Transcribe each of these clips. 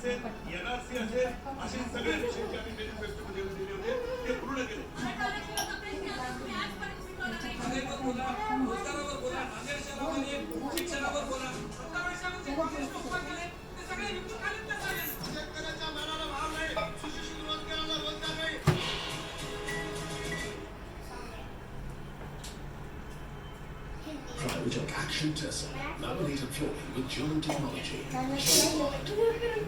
असेल, NRC असेल, असे सगळे विषय जे आम्ही मॅनिफेस्टोमध्ये दिले होते ते पूर्ण केले. रोजगारावर बोला, नांदेड शहरामध्ये शिक्षणावर बोला. 17 वर्षामध्ये काँग्रेस लोकसभा केले ते सगळे विकून खालीच तर झाले. शेतकऱ्याच्या मालाला भाव नाही, सुशिक्षित रोजगाराला रोजगार नाही. Cryogenic Action Tesla, laminated flooring with German technology.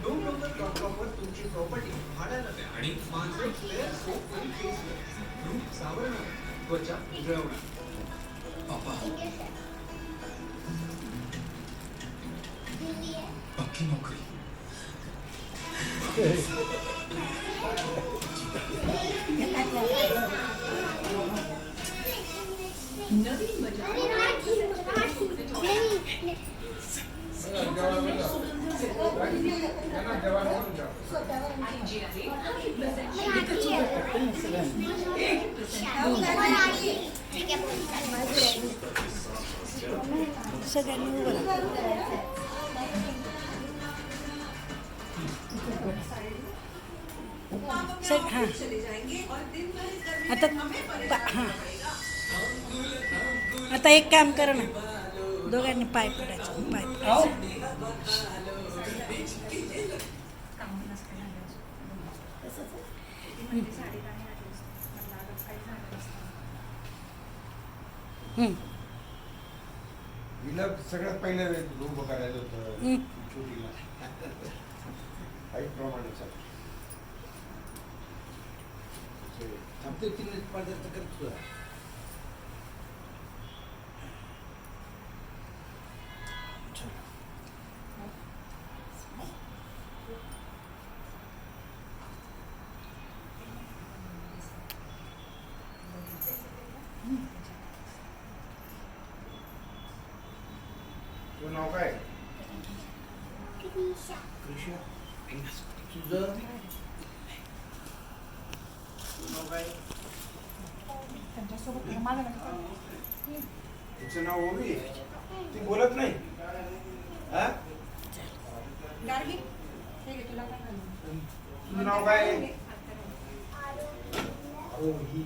no broker.com तुमची प्रॉपर्टी भाड्यानं द्या आणि मांजरे क्लिअर सोप आणि फेस ग्रुप सावरणं त्वचा उजळवणं. पापा पक्की नौकरी. नवीन बजाज सगळ्यांनी उभं राहा. हां आता हां आता एक काम करा ना, दोघांनी पाय पडायचं, पाय पडायचं. हिला सगळ्यात पहिले रूम करायचं होतं छोटीला हाईट प्रमाणे थांबते तिने पदार्थ करत होता. तुझं नाव काय? कृषा. तुझं नाव काय? तिचं नाव ओवी. ती बोलत नाही. हा? तुझं नाव काय? ओवी.